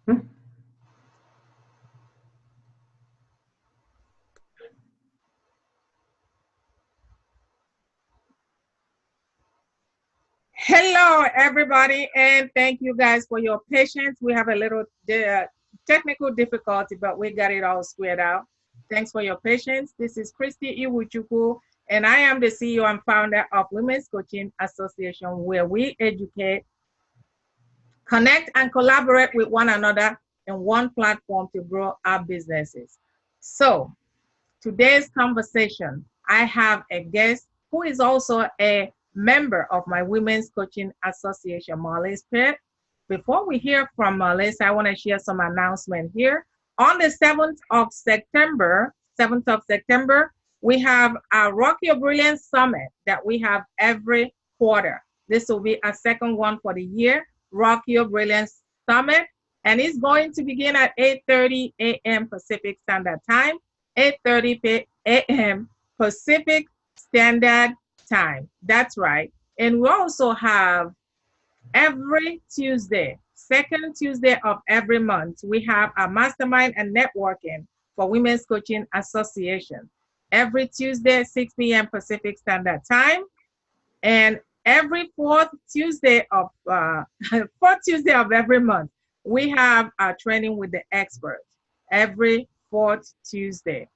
Hmm. Hello, everybody, and thank you guys for your patience. We have a little technical difficulty, but we got it all squared out. Thanks for your patience. This is Christy Iwuchukwu, and I am the CEO and founder of Women's Coaching Association, where we educate, connect, and collaborate with one another in one platform to grow our businesses. So, today's conversation, I have a guest who is also a member of my Women's Coaching Association, Marleece Peart. Before we hear from Marleece, I want to share some announcement here. On the 7th of September, we have our Rock Your Brilliance Summit that we have every quarter. This will be a second one for the year, Rock Your Brilliance Summit, and it's going to begin at 8:30 a.m. Pacific Standard Time. 8:30 a.m. Pacific Standard Time. That's right. And we also have every Tuesday, second Tuesday of every month, we have a mastermind and networking for Women's Coaching Association. Every Tuesday, 6 p.m. Pacific Standard Time. And every fourth Tuesday of every month, we have our training with the experts. Every fourth Tuesday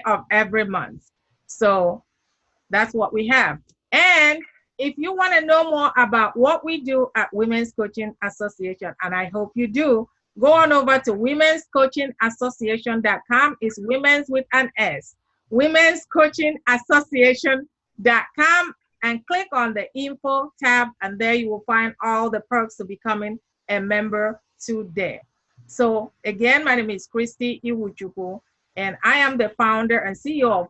of every month. So that's what we have. And if you want to know more about what we do at Women's Coaching Association, and I hope you do, go on over to womenscoachingassociation.com. It's women's with an S. Womenscoachingassociation.com and click on the info tab, and there you will find all the perks to becoming a member today. So again, my name is Christy Iwuchukwu, and I am the founder and CEO of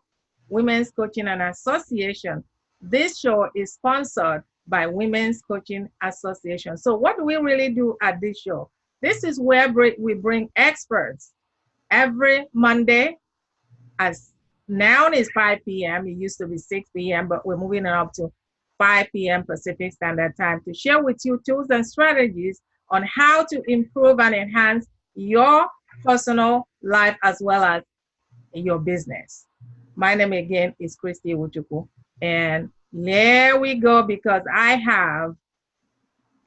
Women's Coaching and Association. This show is sponsored by Women's Coaching Association. So what do we really do at this show? This is where we bring experts every Monday. As now is 5 p.m. It used to be 6 p.m., but we're moving it up to 5 p.m. Pacific Standard Time to share with you tools and strategies on how to improve and enhance your personal life as well as your business. My name again is Christy Iwuchukwu, and there we go, because I have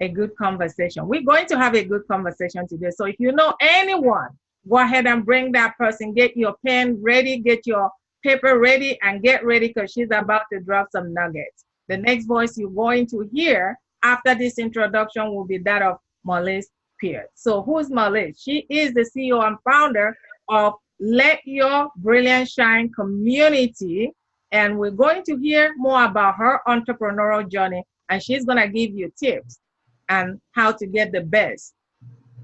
a good conversation. We're going to have a good conversation today. So if you know anyone, go ahead and bring that person. Get your pen ready, get your paper ready, and get ready, because she's about to drop some nuggets. The next voice you're going to hear after this introduction will be that of Marleece Peart. So who's Marleece? She is the CEO and founder of Let Your Brilliance Shine community, and we're going to hear more about her entrepreneurial journey, and she's going to give you tips on how to get the best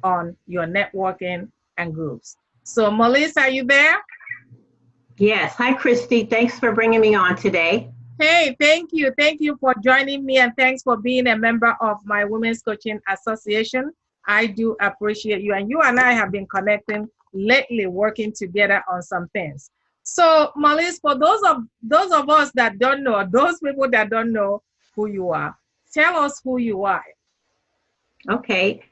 on your networking and groups. So Marleece, are you there? Yes. Hi, Christy. Thanks for bringing me on today. Hey, thank you. Thank you for joining me, and thanks for being a member of my Women's Coaching Association. I do appreciate you, and you and I have been connecting lately, working together on some things. So Marleece, for those of us that don't know, those people that don't know who you are, tell us who you are. Okay.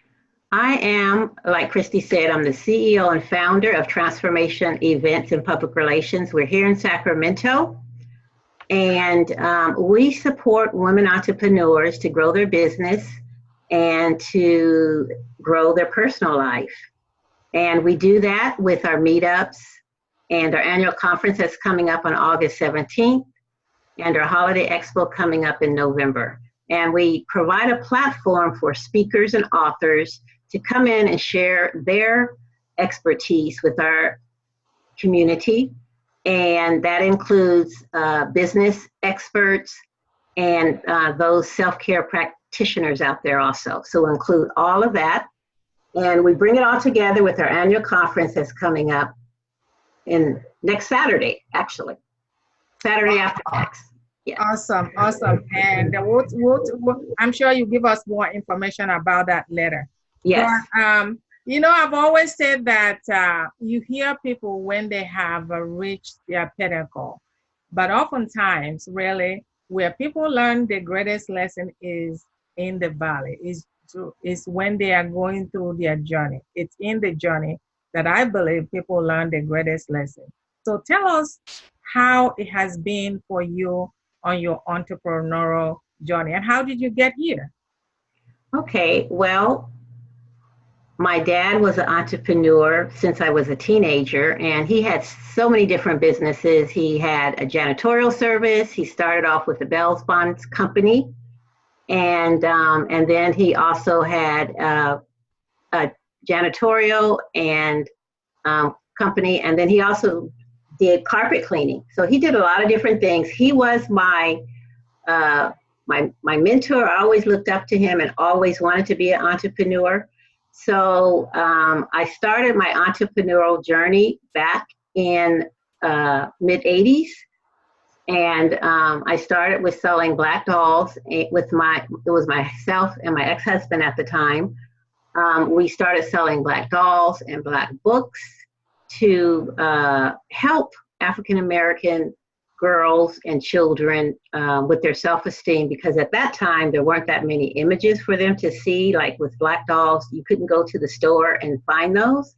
I am, like Christy said, I'm the CEO and founder of Transformation Events and Public Relations. We're here in Sacramento, and we support women entrepreneurs to grow their business and to grow their personal life. And we do that with our meetups and our annual conference that's coming up on August 17th, and our holiday expo coming up in November. And we provide a platform for speakers and authors to come in and share their expertise with our community. And that includes business experts and those self-care practitioners out there also. So we'll include all of that. And we bring it all together with our annual conference that's coming up in next Saturday, actually. Saturday after next. Yeah. Awesome, awesome. And I'm sure you give us more information about that later. Yes. But, I've always said that you hear people when they have reached their pinnacle. But oftentimes, really, where people learn the greatest lesson is in the valley, is is when they are going through their journey. It's in the journey that I believe people learn the greatest lesson. So tell us how it has been for you on your entrepreneurial journey, and how did you get here? Okay, well, my dad was an entrepreneur since I was a teenager, and he had so many different businesses. He had a janitorial service. He started off with the Bells Bonds Company, and then he also had a janitorial and company, and then he also did carpet cleaning. So he did a lot of different things. He was my mentor. I always looked up to him and always wanted to be an entrepreneur. So I started my entrepreneurial journey back in mid 80s. And I started with selling black dolls it was myself and my ex-husband at the time. We started selling black dolls and black books to help African-American girls and children with their self-esteem, because at that time there weren't that many images for them to see. Like with black dolls, you couldn't go to the store and find those.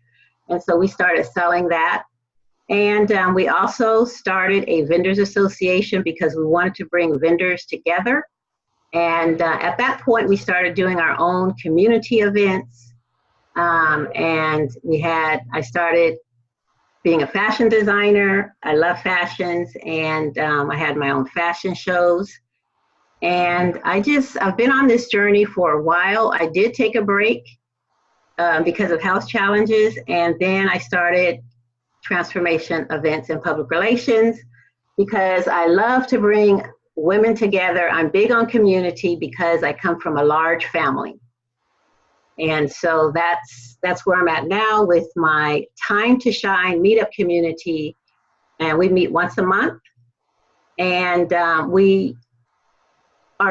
And so we started selling that. And we also started a vendors association because we wanted to bring vendors together. And at that point, we started doing our own community events. And I started being a fashion designer. I love fashions, and I had my own fashion shows. And I've been on this journey for a while. I did take a break because of health challenges, and then I started transformation events and public relations because I love to bring women together. I'm big on community because I come from a large family. And so that's where I'm at now with my Time to Shine meetup community. And we meet once a month. And our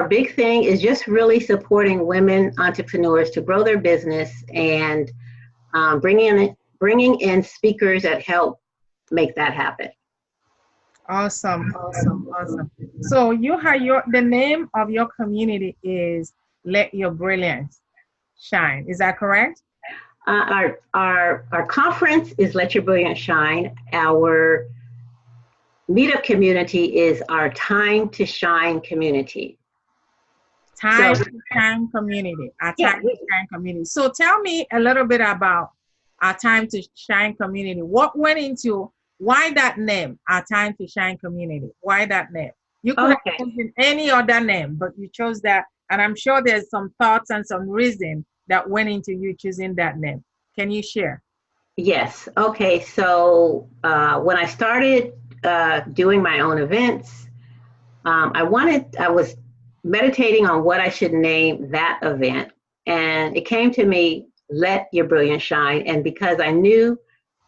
big thing is just really supporting women entrepreneurs to grow their business and bringing in speakers that help make that happen. Awesome. So you have the name of your community is Let Your Brilliance Shine. Is that correct? Our conference is Let Your Brilliance Shine. Our meetup community is our Time to Shine community. Time to Shine community. Our Time to Shine community. So tell me a little bit about our Time to Shine community. What went into, why that name, our Time to Shine community? Why that name? You could have chosen any other name, but you chose that. And I'm sure there's some thoughts and some reason that went into you choosing that name. Can you share? Yes. Okay. So when I started doing my own events, I was meditating on what I should name that event. And it came to me, Let Your Brilliance Shine. And because I knew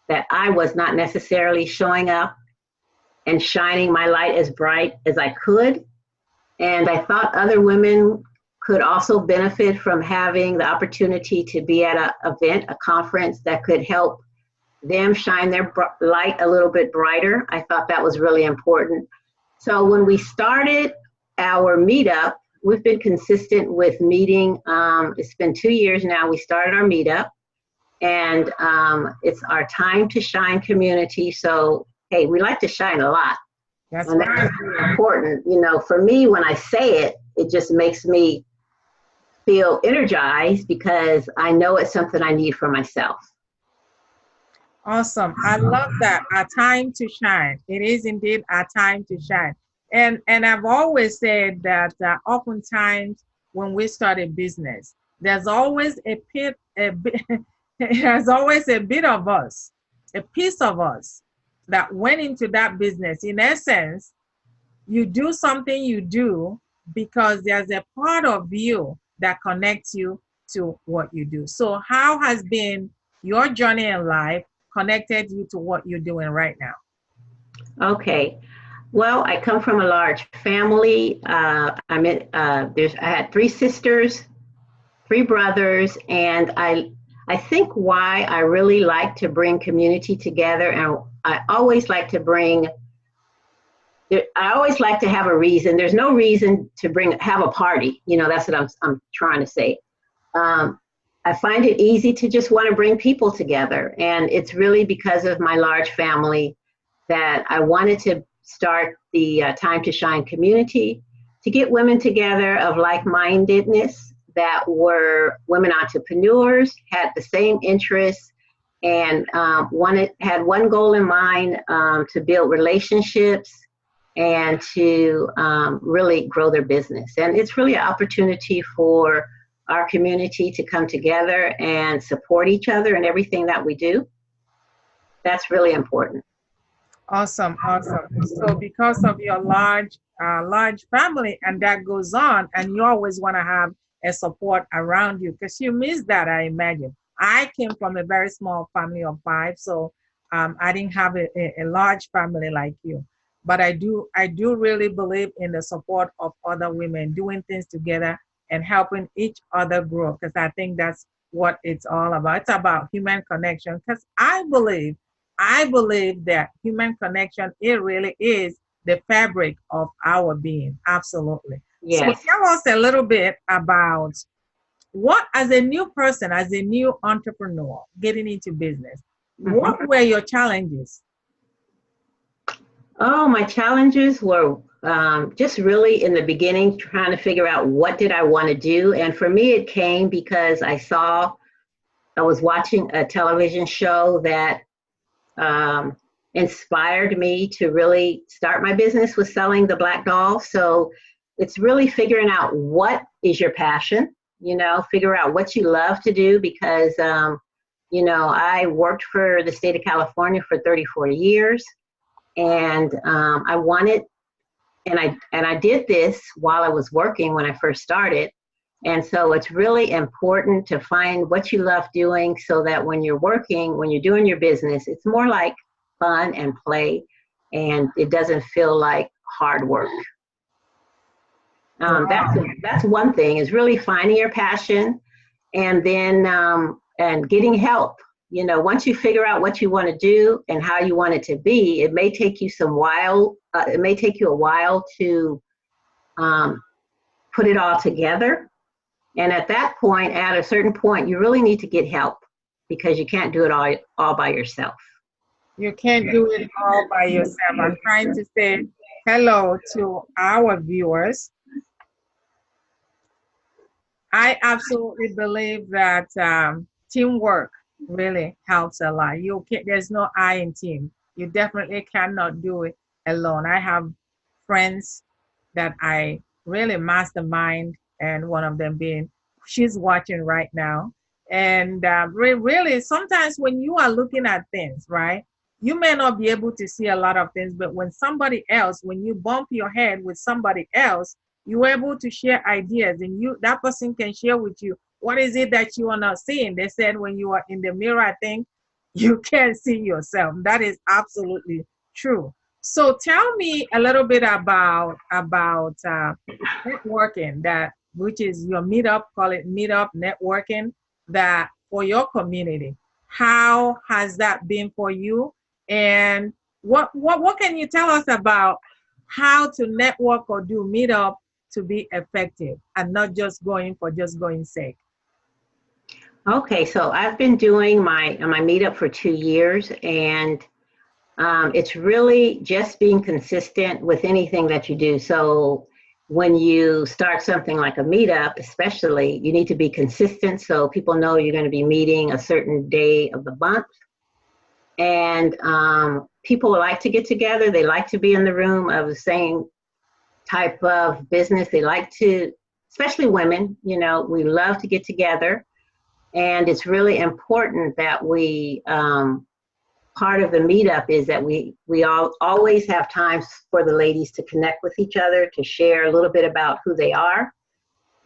that I was not necessarily showing up and shining my light as bright as I could, and I thought other women could also benefit from having the opportunity to be at an event, a conference that could help them shine their light a little bit brighter. I thought that was really important. So when we started our meetup, we've been consistent with meeting. It's been 2 years now. We started our meetup, and it's our Time to Shine community. So, hey, we like to shine a lot. That's really important. You know, for me, when I say it, it just makes me feel energized because I know it's something I need for myself. Awesome. I love that. Our time to shine. It is indeed our time to shine. And I've always said that oftentimes when we start a business, there's always there's always a bit of us, a piece of us that went into that business. In essence, you do something you do because there's a part of you that connects you to what you do. So how has been your journey in life connected you to what you're doing right now? Okay. Well, I come from a large family. I had 3 sisters, 3 brothers, and I think why I really like to bring community together, and I always like to have a reason. There's no reason to have a party. You know, that's what I'm trying to say. I find it easy to just want to bring people together. And it's really because of my large family that I wanted to start the Time to Shine community to get women together of like-mindedness that were women entrepreneurs, had the same interests, and had one goal in mind, to build relationships and to really grow their business. And it's really an opportunity for our community to come together and support each other in everything that we do. That's really important. Awesome, awesome. So because of your large family and that goes on, and you always want to have a support around you because you miss that, I imagine. I came from a very small family of 5, so I didn't have a large family like you. But I do really believe in the support of other women doing things together and helping each other grow, because I think that's what it's all about. It's about human connection, because I believe that human connection, it really is the fabric of our being. Absolutely. Yes. So tell us a little bit about what, as a new person, as a new entrepreneur getting into business, what were your challenges? Oh, my challenges were just really in the beginning trying to figure out what did I want to do. And for me, it came because I was watching a television show that inspired me to really start my business with selling the black doll. So it's really figuring out what is your passion, figure out what you love to do, because, I worked for the state of California for 34 years. And I wanted, and I did this while I was working when I first started. And so it's really important to find what you love doing so that when you're working, when you're doing your business, it's more like fun and play, and it doesn't feel like hard work. That's one thing, is really finding your passion, and then and getting help. Once you figure out what you want to do and how you want it to be, it may take you a while to put it all together. And at a certain point, you really need to get help, because you can't do it all by yourself. You can't do it all by yourself. I'm trying to say hello to our viewers. I absolutely believe that teamwork really helps a lot. There's no I in team. You definitely cannot do it alone. I have friends that I really mastermind, and one of them she's watching right now. And really, sometimes when you are looking at things, right, you may not be able to see a lot of things, but when you bump your head with somebody else, you're able to share ideas, and that person can share with you what is it that you are not seeing. They said when you are in the mirror, I think you can't see yourself. That is absolutely true. So tell me a little bit about networking, which is your meetup, call it meetup networking, that for your community. How has that been for you? And what can you tell us about how to network or do meetup to be effective and not just going for just going sake? Okay, so I've been doing my meetup for 2 years, and it's really just being consistent with anything that you do. So when you start something like a meetup, especially, you need to be consistent so people know you're going to be meeting a certain day of the month. And people like to get together. They like to be in the room of the same type of business. They like to, especially women, we love to get together. And it's really important that part of the meetup is that we always have times for the ladies to connect with each other, to share a little bit about who they are.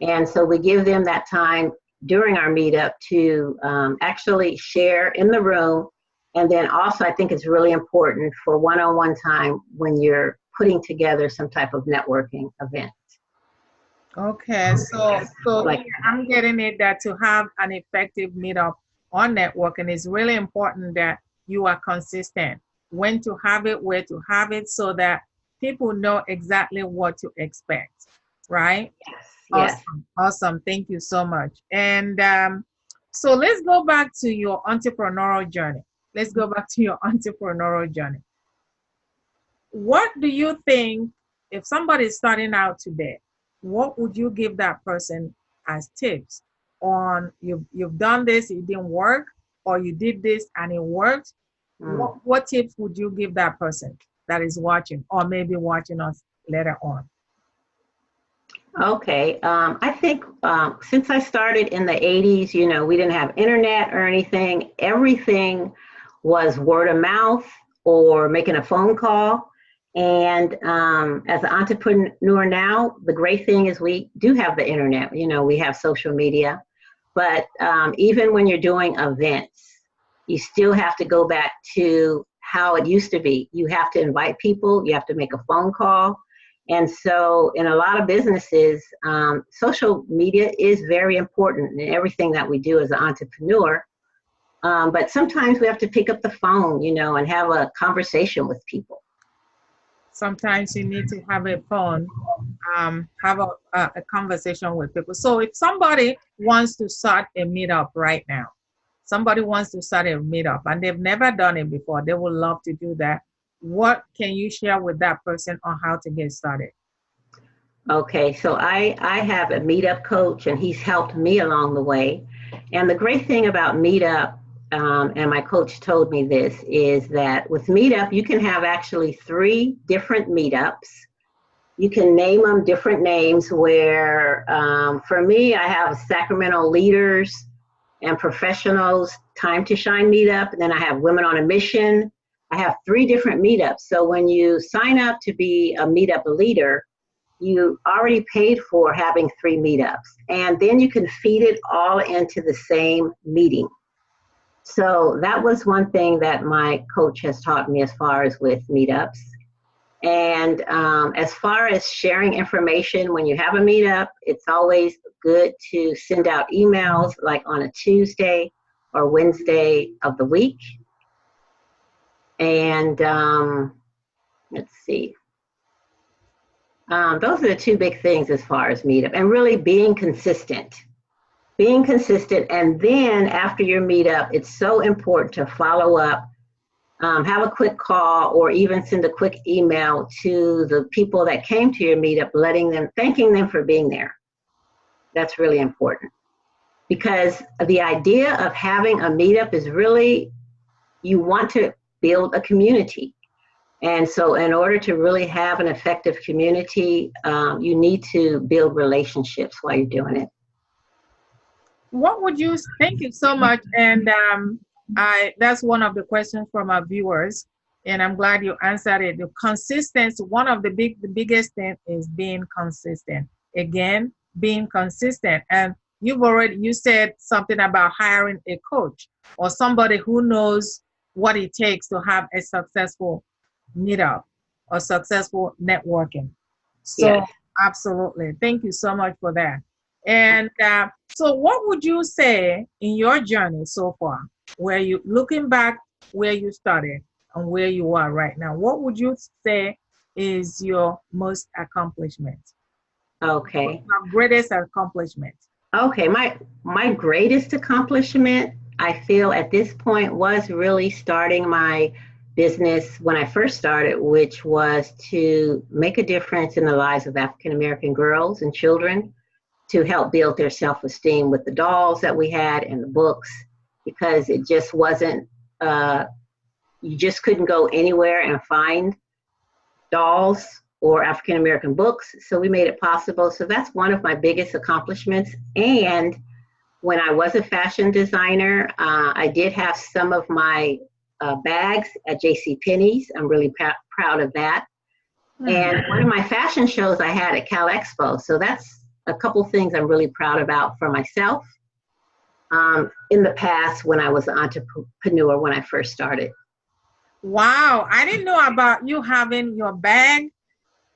And so we give them that time during our meetup to actually share in the room. And then also, I think it's really important for one-on-one time when you're putting together some type of networking event. Okay, so I'm getting it that to have an effective meetup on networking, is really important that you are consistent, when to have it, where to have it, so that people know exactly what to expect. right? Yes. Awesome. Awesome. Thank you so much. And so let's go back to your entrepreneurial journey. Let's go back to your entrepreneurial journey. What do you think if somebody is starting out today, what would you give that person as tips on you've done this, it didn't work, or you did this and it worked? What tips would you give that person that is watching or maybe watching us later on? Okay. I think since I started in the 80s, you know, we didn't have internet or anything. Everything was word of mouth or making a phone call. And as an entrepreneur now, the great thing is we do have the internet. You know, we have social media. But even when you're doing events, you still have to go back to how it used to be. You have to invite people. You have to make a phone call. And so in a lot of businesses, social media is very important in everything that we do as an entrepreneur. But sometimes we have to pick up the phone, you know, and have a conversation with people. Sometimes you need to have a phone, have a conversation with people. So if somebody wants to start a meetup right now, somebody wants to start a meetup and they've never done it before, they would love to do that. What can you share with that person on how to get started? Okay, so I have a meetup coach and he's helped me along the way. And the great thing about meetup, and my coach told me this, is that with meetup, you can have actually 3 different meetups. You can name them different names where, for me, I have Sacramento Leaders and Professionals Time to Shine meetup, and then I have Women on a Mission. I have 3 different meetups. So when you sign up to be a meetup leader, you already paid for having 3 meetups. And then you can feed it all into the same meeting. So that was one thing that my coach has taught me as far as with meetups. And as far as sharing information, when you have a meetup, it's always good to send out emails like on a Tuesday or Wednesday of the week. And let's see. Those are the 2 big things as far as meetup, and really being consistent. Being consistent, and then after your meetup, it's so important to follow up, have a quick call, or even send a quick email to the people that came to your meetup, thanking them for being there. That's really important, because the idea of having a meetup is really, you want to build a community. And so in order to really have an effective community, you need to build relationships while you're doing it. What would you, thank you so much. And that's one of the questions from our viewers, and I'm glad you answered it. The consistency, one of the biggest thing is being consistent. Again, being consistent. And you said something about hiring a coach or somebody who knows what it takes to have a successful meetup or successful networking. So yes. Absolutely. Thank you so much for that. And so what would you say in your journey so far, where you looking back where you started and where you are right now, what would you say is your most accomplishment? Okay. Your greatest accomplishment. Okay, my greatest accomplishment, I feel at this point, was really starting my business when I first started, which was to make a difference in the lives of African American girls and children, to help build their self-esteem with the dolls that we had and the books, because it just wasn't, you just couldn't go anywhere and find dolls or African American books. So we made it possible. So that's one of my biggest accomplishments. And when I was a fashion designer, I did have some of my bags at JCPenney's. I'm really proud of that. And one of my fashion shows I had at Cal Expo. So that's a couple things I'm really proud about for myself in the past when I was an entrepreneur when I first started. Wow, I didn't know about you having your bag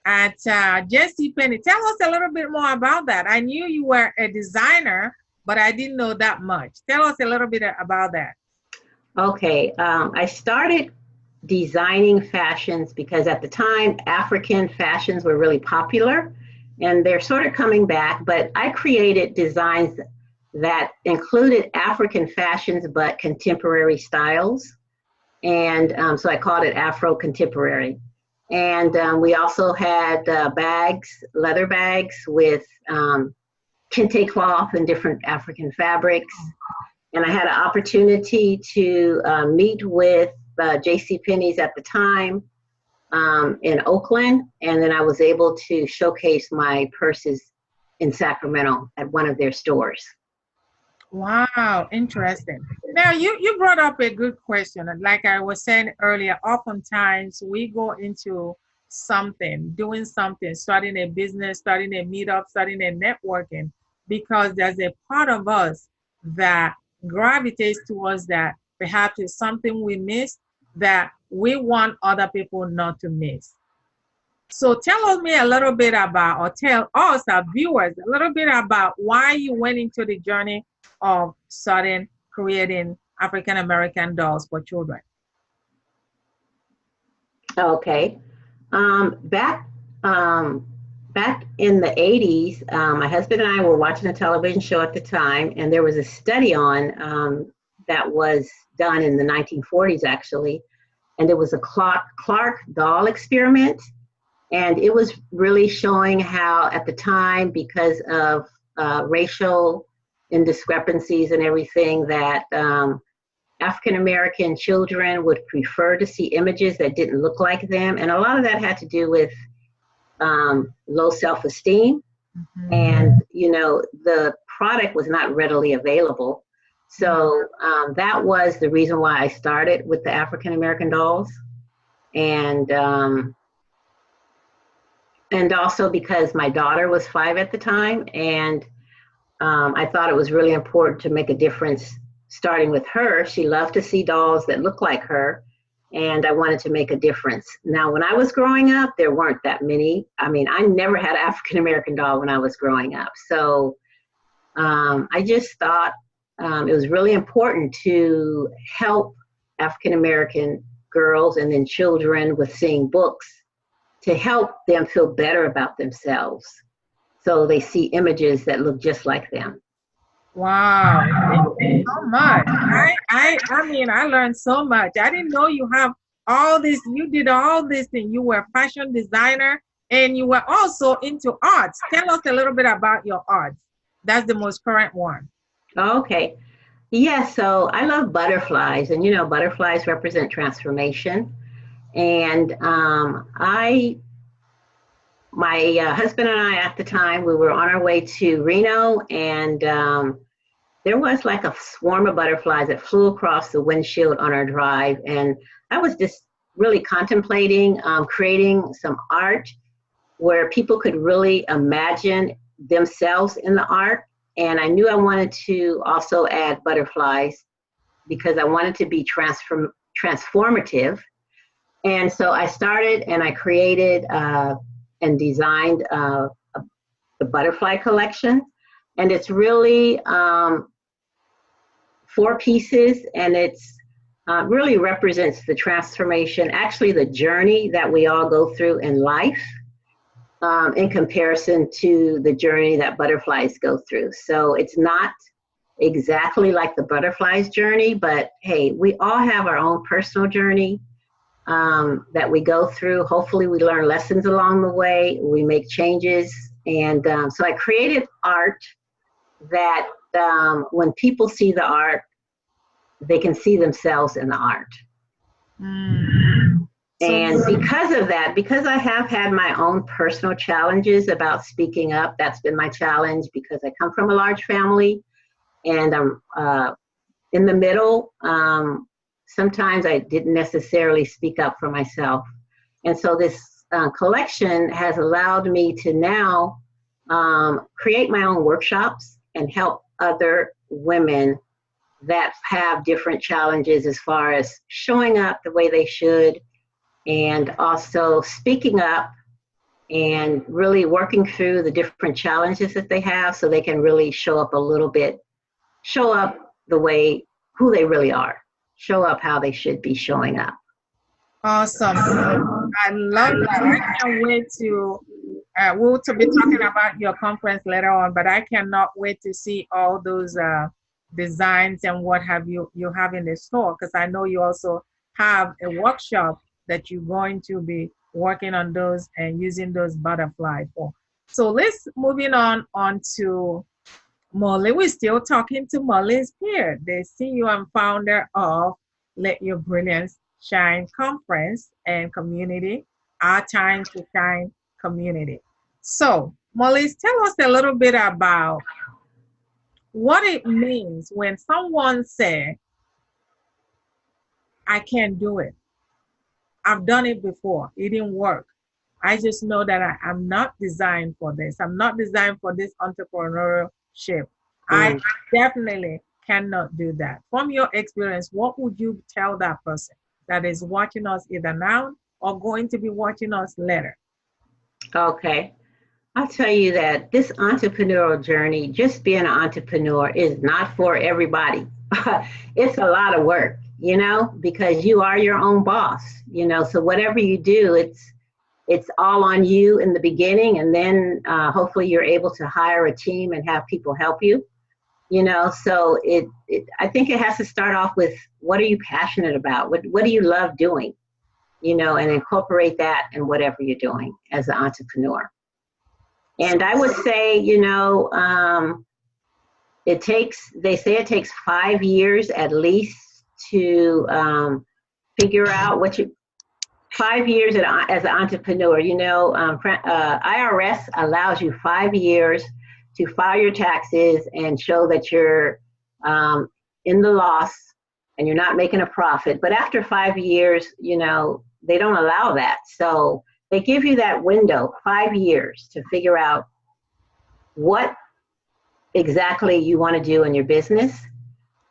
at JCPenney. Tell us a little bit more about that. I knew you were a designer, but I didn't know that much. Tell us a little bit about that. Okay, I started designing fashions because at the time, African fashions were really popular. and they're sort of coming back, but I created designs that included African fashions but contemporary styles. And so I called it Afro Contemporary. And we also had bags, leather bags with kente cloth and different African fabrics. And I had an opportunity to meet with JCPenney's at the time in Oakland. And then I was able to showcase my purses in Sacramento at one of their stores. Wow, interesting. Now, you brought up a good question. And like I was saying earlier, oftentimes we go into something, doing something, starting a business, starting a meetup, starting a networking, because there's a part of us that gravitates towards that. Perhaps it's something we missed that we want other people not to miss. So tell me a little bit about, or tell us, our viewers, a little bit about why you went into the journey of starting creating African American dolls for children. Okay. Back in the 80s, my husband and I were watching a television show at the time, and there was a study on that was done in the 1940s, actually, and it was a Clark doll experiment. And it was really showing how, at the time, because of racial indiscrepancies and everything, that African American children would prefer to see images that didn't look like them. And a lot of that had to do with low self-esteem. Mm-hmm. And, you know, the product was not readily available. So that was the reason why I started with the African American dolls. And also because my daughter was 5 at the time, and I thought it was really important to make a difference starting with her. She loved to see dolls that looked like her, and I wanted to make a difference. Now, when I was growing up, there weren't that many. I mean, I never had an African American doll when I was growing up. So I just thought it was really important to help African American girls and then children with seeing books, to help them feel better about themselves, so they see images that look just like them. Wow, thank you so much. I mean, I learned so much. I didn't know you have all this, you did all this thing. You were a fashion designer and you were also into arts. Tell us a little bit about your arts. That's the most current one. Okay. Yeah, so I love butterflies, and you know, butterflies represent transformation. And my husband and I at the time, we were on our way to Reno, and there was like a swarm of butterflies that flew across the windshield on our drive. And I was just really contemplating creating some art where people could really imagine themselves in the art. And I knew I wanted to also add butterflies because I wanted to be transformative. And so I started and I created and designed the butterfly collection. And it's really 4 pieces, and it's really represents the transformation, actually the journey that we all go through in life in comparison to the journey that butterflies go through. So it's not exactly like the butterfly's journey, but hey, we all have our own personal journey that we go through. Hopefully we learn lessons along the way, we make changes. And so I created art that when people see the art, they can see themselves in the art. And because of that, because I have had my own personal challenges about speaking up, that's been my challenge, because I come from a large family and I'm in the middle. Sometimes I didn't necessarily speak up for myself. And so this collection has allowed me to now create my own workshops and help other women that have different challenges as far as showing up the way they should, and also speaking up and really working through the different challenges that they have so they can really show up a little bit, show up the way, who they really are, show up how they should be showing up. Awesome. I love that. I can't wait to We'll to be talking about your conference later on, but I cannot wait to see all those designs and what have you have in the store, because I know you also have a workshop that you're going to be working on those and using those butterfly for. So let's moving on to Marleece. We're still talking to Marleece Peart, the CEO and founder of Let Your Brilliance Shine Conference and Community, Our Time to Shine Community. So, Marleece, tell us a little bit about what it means when someone says, I can't do it. I've done it before. It didn't work. I just know that I'm not designed for this. I'm not designed for this entrepreneurship. I definitely cannot do that. From your experience, what would you tell that person that is watching us either now or going to be watching us later? Okay. I'll tell you that this entrepreneurial journey, just being an entrepreneur, is not for everybody. It's a lot of work, because you are your own boss, so whatever you do, it's all on you in the beginning, and then hopefully you're able to hire a team and have people help you, so I think it has to start off with, what are you passionate about? What do you love doing? And incorporate that in whatever you're doing as an entrepreneur. And I would say, they say it takes 5 years at least to figure out 5 years as an entrepreneur. IRS allows you 5 years to file your taxes and show that you're in the loss and you're not making a profit. But after 5 years, they don't allow that. So they give you that window, 5 years, to figure out what exactly you want to do in your business.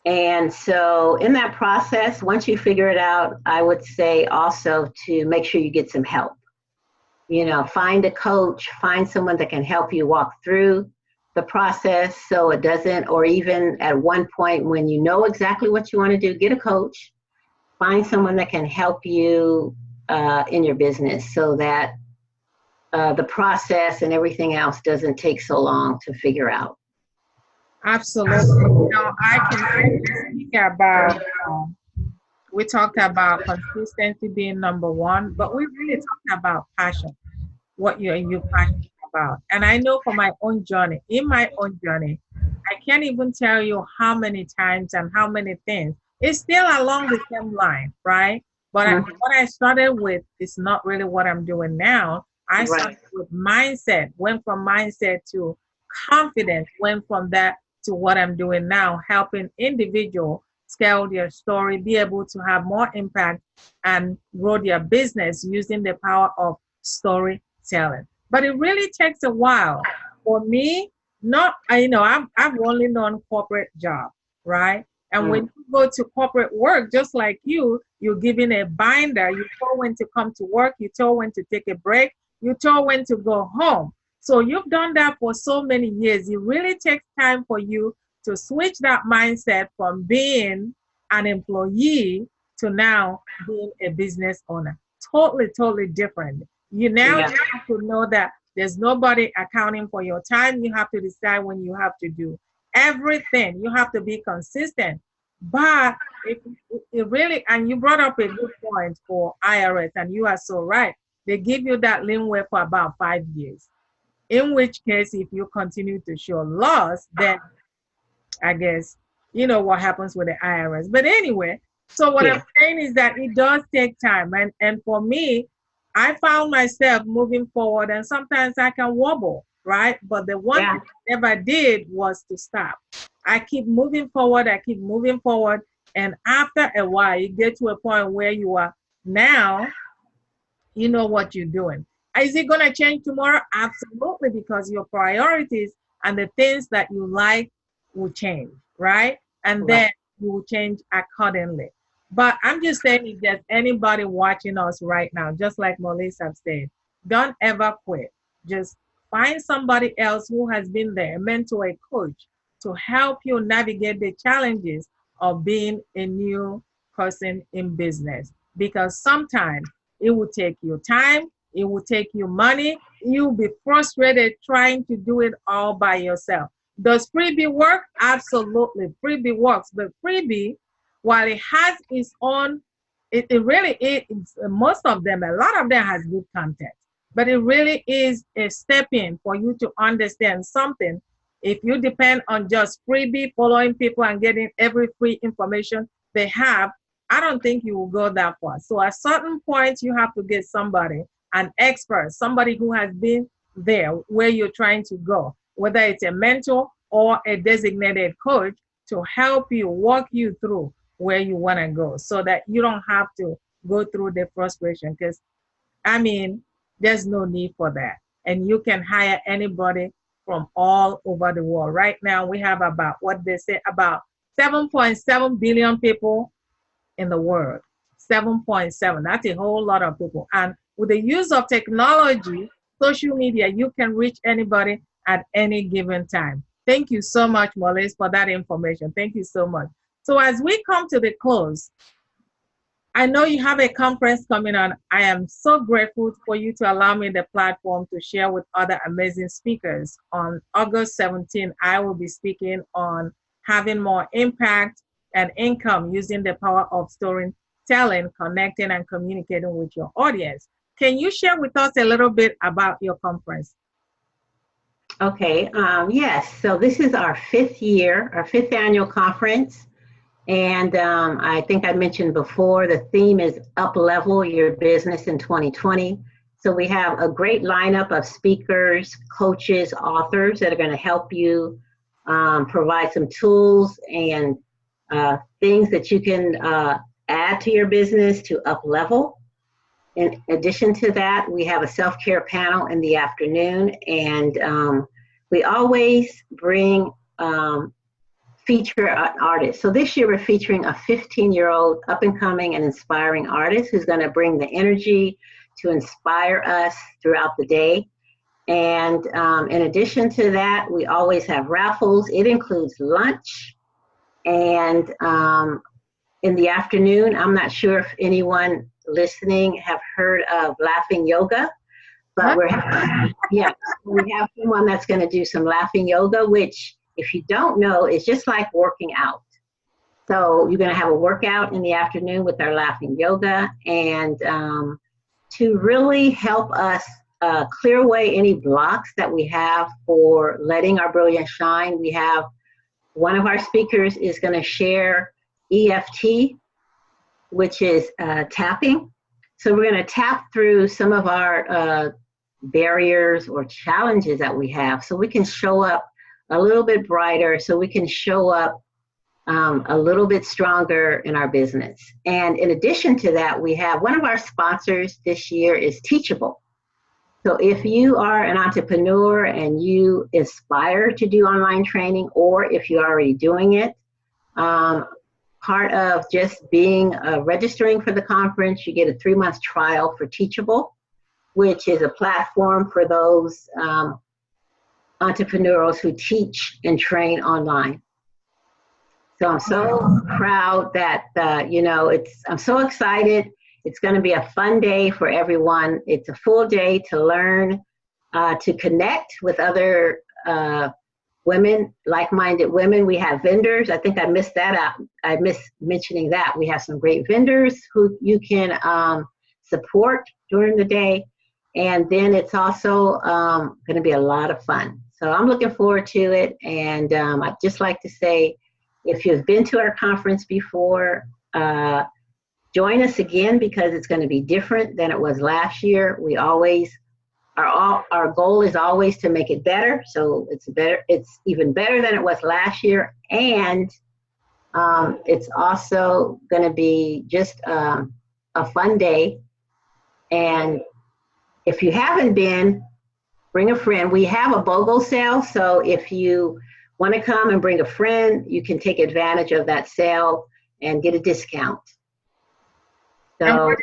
And so in that process, once you figure it out, I would say also to make sure you get some help. Find a coach, find someone that can help you walk through the process so it doesn't, or even at one point when you know exactly what you want to do, get a coach, find someone that can help you in your business so that the process and everything else doesn't take so long to figure out. Absolutely. I can speak about, we talked about consistency being number one, but we really talked about passion, what you're passionate about. And I know for my own journey, I can't even tell you how many times and how many things. It's still along the same line, right? But what I started with is not really what I'm doing now. I started with mindset, went from mindset to confidence, went from that to what I'm doing now, helping individuals scale their story, be able to have more impact and grow their business using the power of storytelling. But it really takes a while. For me, I've only done corporate job, right? And when you go to corporate work, just like you're given a binder. You told when to come to work. You told when to take a break. You told when to go home. So you've done that for so many years. It really takes time for you to switch that mindset from being an employee to now being a business owner. Totally, totally different. You now have to know that there's nobody accounting for your time. You have to decide when you have to do everything. You have to be consistent. But if it really, and you brought up a good point for IRS, and you are so right. They give you that leeway for about 5 years. In which case, if you continue to show loss, then I guess you know what happens with the IRS. But anyway, so what I'm saying is that it does take time. And for me, I found myself moving forward, and sometimes I can wobble, right? But the one thing I never did was to stop. I keep moving forward, and after a while, you get to a point where you are now, you know what you're doing. Is it going to change tomorrow? Absolutely, because your priorities and the things that you like will change, right? And then you will change accordingly. But I'm just saying, if there's anybody watching us right now, just like Marleece have said, don't ever quit. Just find somebody else who has been there, a mentor, a coach, to help you navigate the challenges of being a new person in business. Because sometimes it will take you time, It will take you money. You'll be frustrated trying to do it all by yourself. Does freebie work? Absolutely. Freebie works. But freebie, while it has its own, it really is, most of them, a lot of them has good content. But it really is a step in for you to understand something. If you depend on just freebie, following people and getting every free information they have, I don't think you will go that far. So at certain points, you have to get somebody, an expert, somebody who has been there where you're trying to go, whether it's a mentor or a designated coach to help you, walk you through where you want to go so that you don't have to go through the frustration. Because, I mean, there's no need for that. And you can hire anybody from all over the world. Right now, we have about, what they say, about 7.7 billion people in the world. 7.7, that's a whole lot of people. And with the use of technology, social media, you can reach anybody at any given time. Thank you so much, Marleece, for that information. Thank you so much. So as we come to the close, I know you have a conference coming on. I am so grateful for you to allow me the platform to share with other amazing speakers. On August 17th, I will be speaking on having more impact and income using the power of storytelling, connecting and communicating with your audience. Can you share with us a little bit about your conference? Okay, yes. So this is our fifth annual conference. And I think I mentioned before, the theme is Uplevel Your Business in 2020. So we have a great lineup of speakers, coaches, authors that are going to help you provide some tools and things that you can add to your business to uplevel. In addition to that, we have a self-care panel in the afternoon, and we always bring feature an artist. So this year we're featuring a 15-year-old up-and-coming and inspiring artist who's going to bring the energy to inspire us throughout the day. And in addition to that, we always have raffles. It includes lunch. And in the afternoon, I'm not sure if anyone listening have heard of laughing yoga, but we have someone that's going to do some laughing yoga, which, if you don't know, is just like working out. So you're going to have a workout in the afternoon with our laughing yoga, and to really help us clear away any blocks that we have for letting our brilliance shine. We have one of our speakers is going to share EFT, which is tapping. So we're going to tap through some of our barriers or challenges that we have so we can show up a little bit brighter, so we can show up a little bit stronger in our business. And in addition to that, we have one of our sponsors this year is Teachable. So if you are an entrepreneur and you aspire to do online training, or if you're already doing it, part of just being registering for the conference, you get a 3-month trial for Teachable, which is a platform for those entrepreneurs who teach and train online. So I'm so proud that, I'm so excited. It's going to be a fun day for everyone. It's a full day to learn, to connect with other women, like-minded women. We have vendors. I think I missed that out. I missed mentioning that. We have some great vendors who you can support during the day. And then it's also going to be a lot of fun. So I'm looking forward to it. And I'd just like to say, if you've been to our conference before, join us again, because it's going to be different than it was last year. We always, our goal is always to make it better. So it's even better than it was last year. And it's also going to be just a fun day. And if you haven't been, bring a friend. We have a BOGO sale, so if you want to come and bring a friend, you can take advantage of that sale and get a discount. So,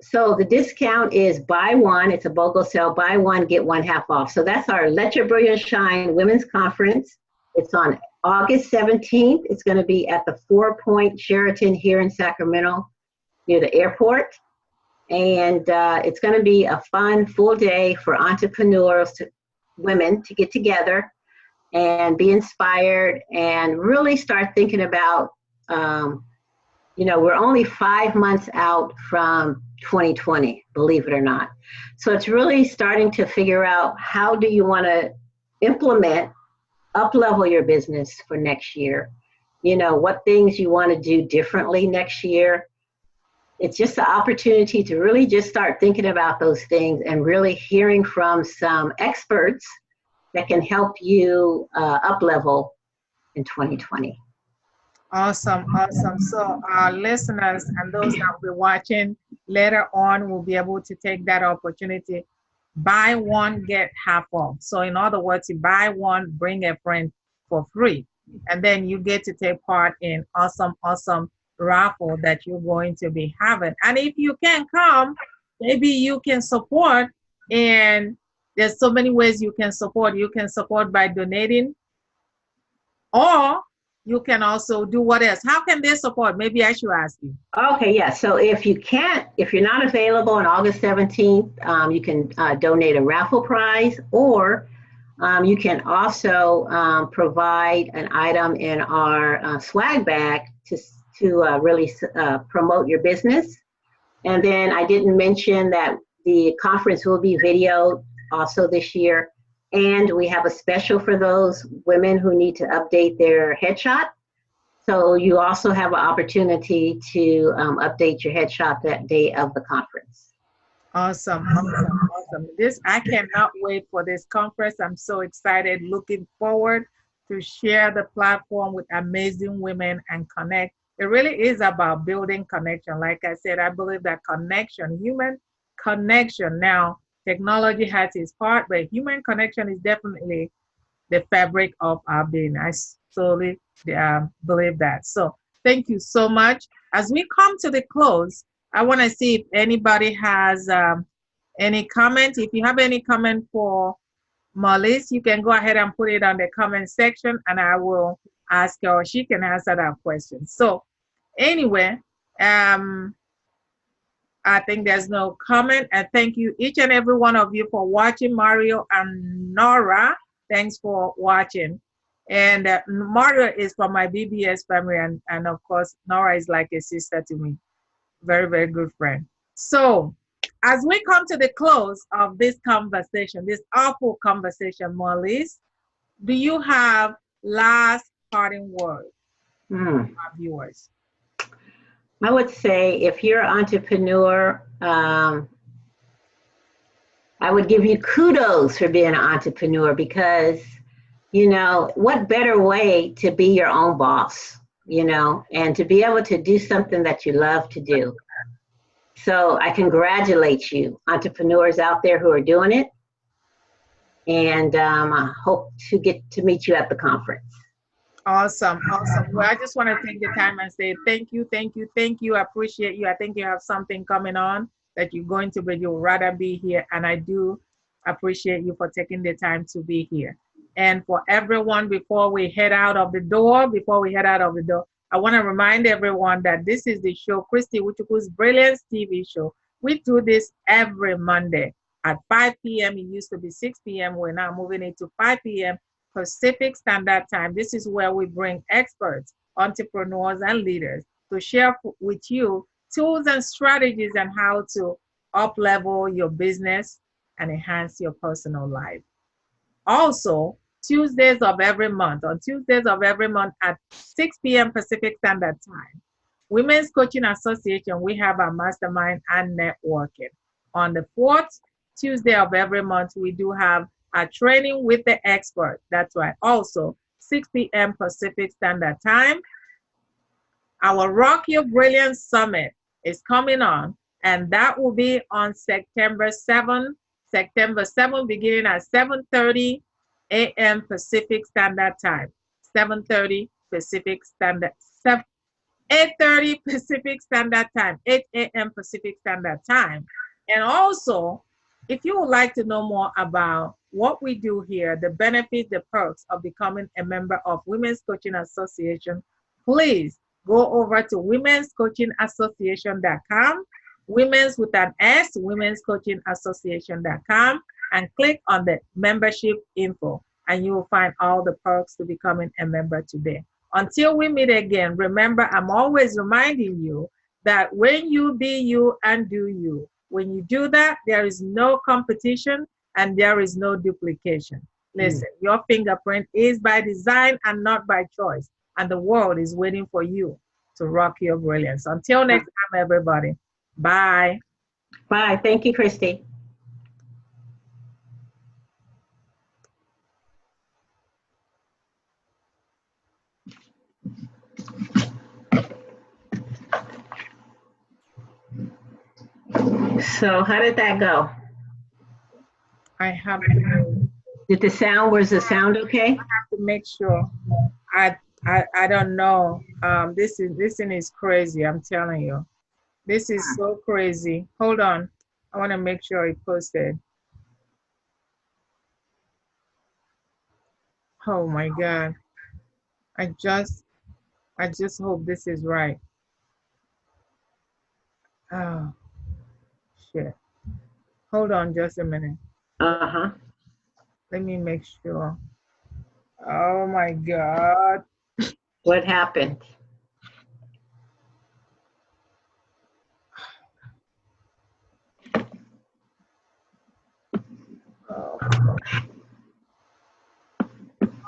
so the discount is buy one. It's a BOGO sale. Buy one, get one half off. So that's our Let Your Brilliance Shine Women's Conference. It's on August 17th. It's going to be at the 4 Point Sheraton here in Sacramento, near the airport. And it's going to be a fun, full day for entrepreneurs, women to get together and be inspired and really start thinking about, we're only 5 months out from 2020, believe it or not. So it's really starting to figure out how do you want to implement, up-level your business for next year. What things you want to do differently next year. It's just an opportunity to really just start thinking about those things and really hearing from some experts that can help you up-level in 2020. Awesome, awesome. So our listeners and those that will be watching later on will be able to take that opportunity. Buy one, get half off. So in other words, you buy one, bring a friend for free. And then you get to take part in awesome, awesome raffle that you're going to be having. And if you can come, maybe you can support. And there's so many ways you can support. You can support by donating, or you can also do what else? How can they support? Maybe I should ask you. Okay, yeah. So if you're not available on August 17th, you can donate a raffle prize, or you can also provide an item in our swag bag to really promote your business. And then I didn't mention that the conference will be videoed also this year. And we have a special for those women who need to update their headshot. So you also have an opportunity to update your headshot that day of the conference. Awesome, awesome, awesome. I cannot wait for this conference. I'm so excited, looking forward to share the platform with amazing women and connect. It really is about building connection. Like I said, I believe that connection, human connection. Now, technology has its part, but human connection is definitely the fabric of our being. I solely believe that. So thank you so much. As we come to the close, I want to see if anybody has any comment. If you have any comment for Marleece, you can go ahead and put it on the comment section, and I will ask her, or she can answer that question. So anyway, I think there's no comment. And thank you, each and every one of you, for watching. Mario and Nora, thanks for watching. And Mario is from my BBS family, and of course, Nora is like a sister to me. Very, very good friend. So as we come to the close of this conversation, this awful conversation, Marleece, do you have last parting words for our viewers? I would say if you're an entrepreneur, I would give you kudos for being an entrepreneur, because, what better way to be your own boss, and to be able to do something that you love to do. So I congratulate you, entrepreneurs out there who are doing it. And I hope to get to meet you at the conference. Awesome, awesome. Well, I just want to take the time and say thank you, thank you, thank you. I appreciate you. I think you have something coming on that you're going to, but you'll rather be here. And I do appreciate you for taking the time to be here. And for everyone, before we head out of the door, I want to remind everyone that this is the show, Christy Uchukwu's Brilliance TV show. We do this every Monday at 5 p.m. It used to be 6 p.m. We're now moving it to 5 p.m. Pacific Standard Time. This is where we bring experts, entrepreneurs, and leaders to share with you tools and strategies on how to up-level your business and enhance your personal life. Also, Tuesdays of every month at 6 p.m. Pacific Standard Time, Women's Coaching Association, we have our mastermind and networking. On the 4th Tuesday of every month, we do have a training with the expert. That's right. Also, 6 p.m. Pacific Standard Time, our Rock Your Brilliance Summit is coming on, and that will be on September 7th, beginning at 7:30 a.m. Pacific Standard Time. 7:30 Pacific Standard, 8:30 Pacific Standard Time, 8 a.m. Pacific Standard Time. And also, if you would like to know more about what we do here, the benefits, the perks of becoming a member of Women's Coaching Association, please go over to womenscoachingassociation.com. Women's with an S, womenscoachingassociation.com, and click on the membership info, and you will find all the perks to becoming a member today. Until we meet again, remember, I'm always reminding you that when you be you and do you, when you do that, there is no competition and there is no duplication. Listen, your fingerprint is by design and not by choice, and the world is waiting for you to rock your brilliance. Until next time, everybody. Bye. Bye. Thank you, Christy. So how did that go? I have to. Did the sound, was the sound okay? I have to make sure. I don't know. This thing is crazy. I'm telling you, this is so crazy. Hold on. I want to make sure it posted. Oh my God. I just hope this is right. Oh shit. Hold on just a minute. Uh-huh. Let me make sure. Oh my God. What happened? Oh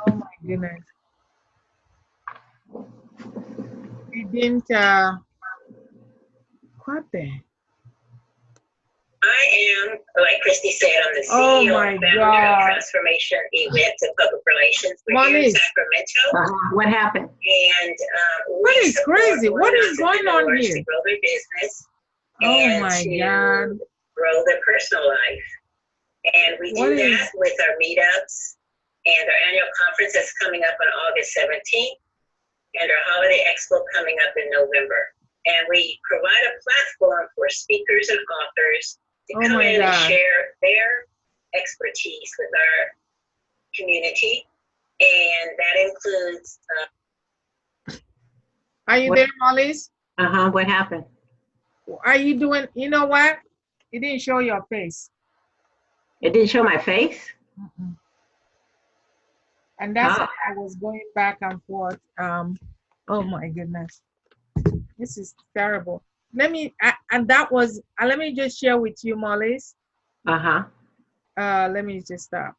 my goodness. It didn't what the? I am, like Christy said, I'm the Oh CEO my and founder God. of Transformation Events and Public Relations. We're here in Marleece. Sacramento. What happened? And What is crazy? What is going on entrepreneurs here? to grow their business Oh and my to God. grow their personal life. And we do that with our meetups and our annual conference that's coming up on August 17th and our holiday expo coming up in November. And we provide a platform for speakers and authors to come in and share their expertise with our community. And that includes... Are you there, Marleece? Uh-huh, what happened? Are you doing, you know what? It didn't show your face. It didn't show my face? And that's why I was going back and forth. Oh my goodness. This is terrible. Let me just share with you, Marleece. Uh-huh. Let me just stop.